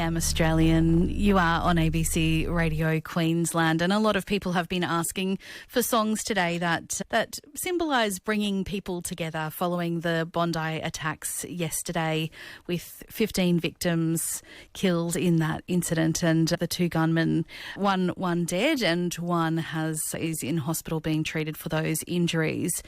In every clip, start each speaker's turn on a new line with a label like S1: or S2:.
S1: AM Australian. You are on ABC Radio Queensland, and a lot of people have been asking for songs today that symbolise bringing people together following the Bondi attacks yesterday, with 15 victims killed in that incident, and the two gunmen, one dead and one is in hospital being treated for those injuries.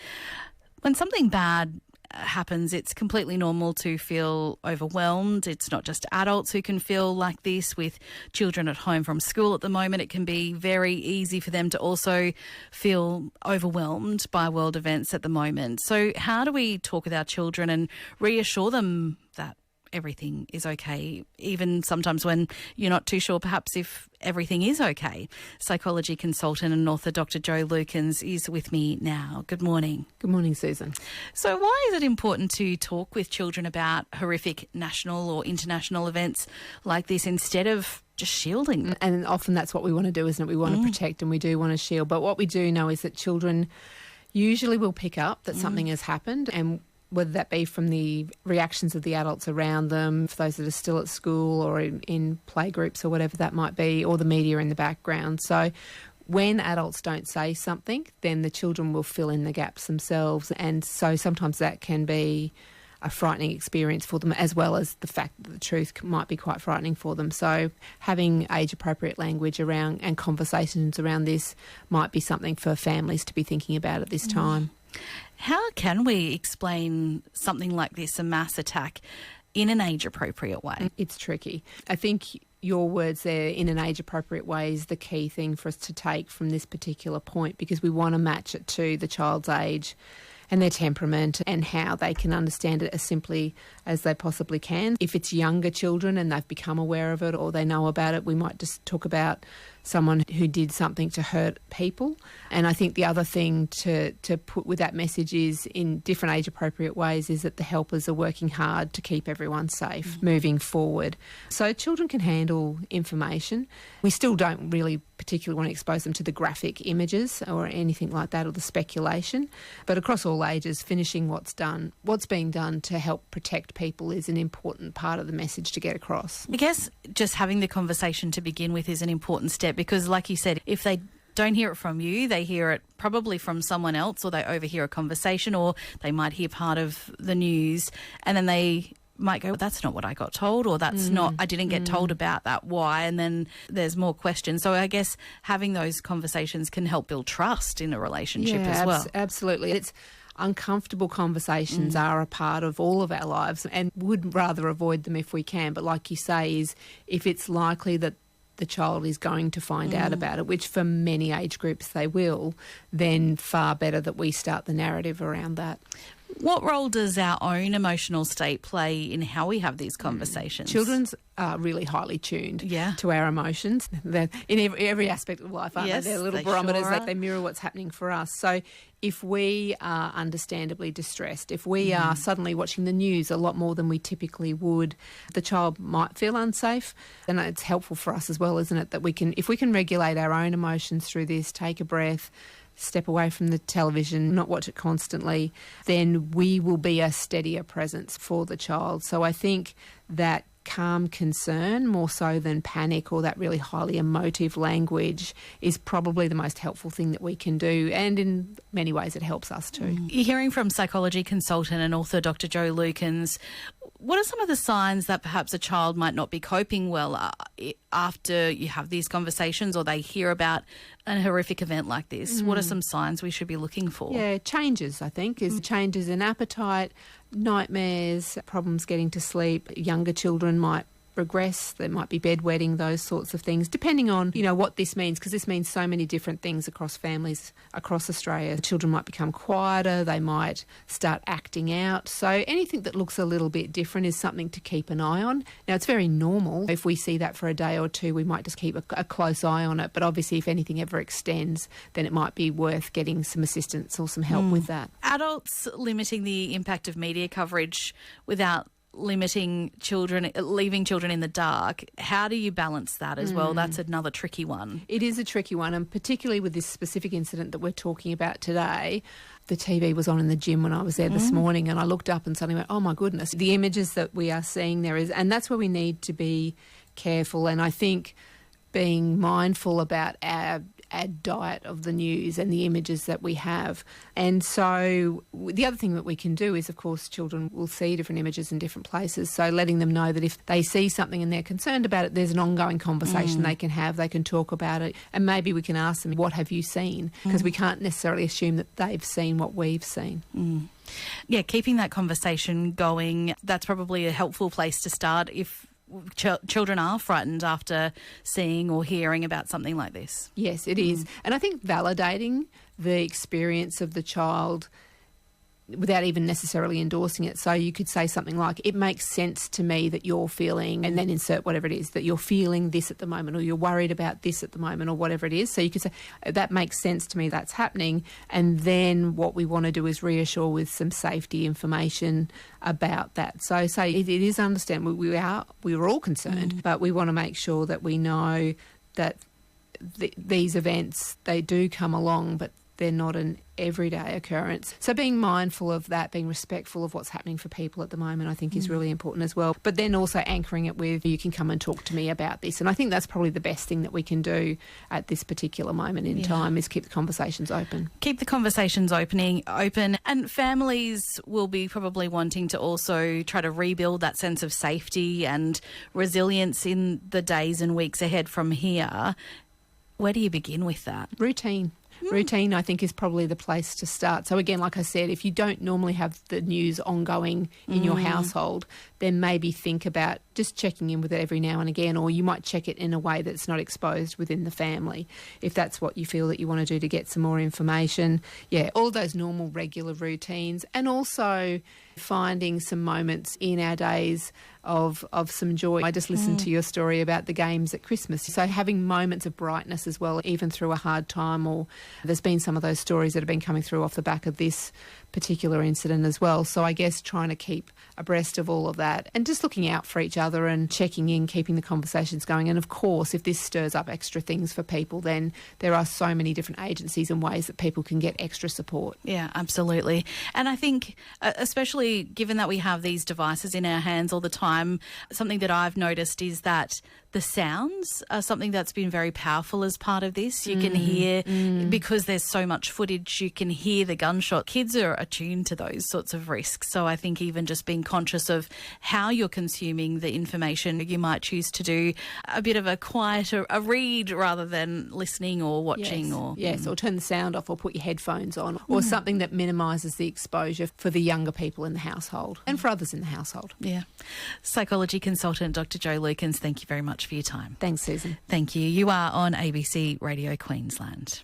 S1: When something bad happens, it's completely normal to feel overwhelmed. It's not just adults who can feel like this. With children at home from school at the moment, it can be very easy for them to also feel overwhelmed by world events at the moment. So how do we talk with our children and reassure them that everything is okay, even sometimes when you're not too sure perhaps if everything is okay? Psychology consultant and author Dr. Jo Lukens is with me now. Good morning.
S2: Good morning, Susan.
S1: So why is it important to talk with children about horrific national or international events like this instead of just shielding them?
S2: And often that's what we want to do, isn't it? We want to protect and we do want to shield. But what we do know is that children usually will pick up that something has happened, and whether that be from the reactions of the adults around them, for those that are still at school or in playgroups or whatever that might be, or the media in the background. So when adults don't say something, then the children will fill in the gaps themselves. And so sometimes that can be a frightening experience for them, as well as the fact that the truth might be quite frightening for them. So having age-appropriate language around and conversations around this might be something for families to be thinking about at this time.
S1: How can we explain something like this, a mass attack, in an age-appropriate way?
S2: It's tricky. I think your words there, in an age-appropriate way, is the key thing for us to take from this particular point, because we want to match it to the child's age and their temperament and how they can understand it as simply as they possibly can. If it's younger children and they've become aware of it or they know about it, we might just talk about someone who did something to hurt people. And I think the other thing to put with that message is, in different age-appropriate ways, is that the helpers are working hard to keep everyone safe moving forward. So children can handle information. We still don't really particularly want to expose them to the graphic images or anything like that, or the speculation. But across all ages, finishing what's being done to help protect people is an important part of the message to get across.
S1: I guess just having the conversation to begin with is an important step, because like you said, if they don't hear it from you, they hear it probably from someone else, or they overhear a conversation, or they might hear part of the news and then they might go, that's not what I got told, or that's not, I didn't get told about that, why? And then there's more questions. So I guess having those conversations can help build trust in a relationship as well.
S2: Absolutely. It's uncomfortable conversations are a part of all of our lives, and would rather avoid them if we can. But like you say, is if it's likely that the child is going to find out about it, which for many age groups they will, then far better that we start the narrative around that.
S1: What role does our own emotional state play in how we have these conversations?
S2: Children's are really highly tuned to our emotions. They're in every aspect of life, aren't they? They're little barometers,
S1: sure
S2: like they mirror what's happening for us. So if we are understandably distressed, if we are suddenly watching the news a lot more than we typically would, the child might feel unsafe. And it's helpful for us as well, isn't it, that if we can regulate our own emotions through this, take a breath, step away from the television, not watch it constantly, then we will be a steadier presence for the child. So I think that calm concern, more so than panic or that really highly emotive language, is probably the most helpful thing that we can do, and in many ways it helps us too.
S1: You're hearing from psychology consultant and author Dr. Jo Lukens. What are some of the signs that perhaps a child might not be coping well after you have these conversations, or they hear about a horrific event like this? What are some signs we should be looking for?
S2: Yeah, changes, I think, is changes in appetite, nightmares, problems getting to sleep. Younger children might regress, there might be bedwetting, those sorts of things, depending on, what this means, because this means so many different things across families across Australia. Children might become quieter, they might start acting out. So anything that looks a little bit different is something to keep an eye on. Now, it's very normal. If we see that for a day or two, we might just keep a close eye on it. But obviously, if anything ever extends, then it might be worth getting some assistance or some help with that.
S1: Adults limiting the impact of media coverage without leaving children in the dark. How do you balance that as well? That's another tricky one.
S2: It is a tricky one, and particularly with this specific incident that we're talking about today. The TV was on in the gym when I was there this morning, and I looked up and suddenly went, oh my goodness, the images that we are seeing there is, and that's where we need to be careful. And I think being mindful about our diet of the news and the images that we have. And so the other thing that we can do is, of course, children will see different images in different places. So letting them know that if they see something and they're concerned about it, there's an ongoing conversation they can have. They can talk about it. And maybe we can ask them, what have you seen? Because we can't necessarily assume that they've seen what we've seen.
S1: Yeah, keeping that conversation going, that's probably a helpful place to start if children are frightened after seeing or hearing about something like this.
S2: Yes, it is. And I think validating the experience of the child without even necessarily endorsing it. So you could say something like, it makes sense to me that you're feeling, and then insert whatever it is, that you're feeling this at the moment, or you're worried about this at the moment, or whatever it is. So you could say, that makes sense to me, that's happening. And then what we want to do is reassure with some safety information about that. So say it is understandable. We were all concerned, but we want to make sure that we know that these events, they do come along, but they're not an everyday occurrence. So being mindful of that, being respectful of what's happening for people at the moment, I think is really important as well. But then also anchoring it with, you can come and talk to me about this. And I think that's probably the best thing that we can do at this particular moment in time, is keep the conversations open.
S1: Keep the conversations open. And families will be probably wanting to also try to rebuild that sense of safety and resilience in the days and weeks ahead from here. Where do you begin with that?
S2: Routine. Routine, I think, is probably the place to start. So again, like I said, if you don't normally have the news ongoing in your household, then maybe think about just checking in with it every now and again, or you might check it in a way that's not exposed within the family, if that's what you feel that you want to do to get some more information. Yeah, all those normal, regular routines, and also finding some moments in our days of some joy. I just listened to your story about the games at Christmas. So having moments of brightness as well, even through a hard time, or there's been some of those stories that have been coming through off the back of this particular incident as well. So I guess trying to keep abreast of all of that and just looking out for each other and checking in, keeping the conversations going. And of course, if this stirs up extra things for people, then there are so many different agencies and ways that people can get extra support.
S1: Yeah, absolutely. And I think, especially given that we have these devices in our hands all the time, something that I've noticed is that the sounds are something that's been very powerful as part of this. You can hear, because there's so much footage, you can hear the gunshot. Kids are attuned to those sorts of risks. So I think even just being conscious of how you're consuming the information, you might choose to do a bit of a quieter, a read rather than listening or watching.
S2: Or turn the sound off, or put your headphones on, or something that minimises the exposure for the younger people in the household and for others in the household.
S1: Yeah. Psychology consultant Dr. Jo Lukens, thank you very much for your time.
S2: Thanks, Susan.
S1: Thank you. You are on ABC Radio Queensland.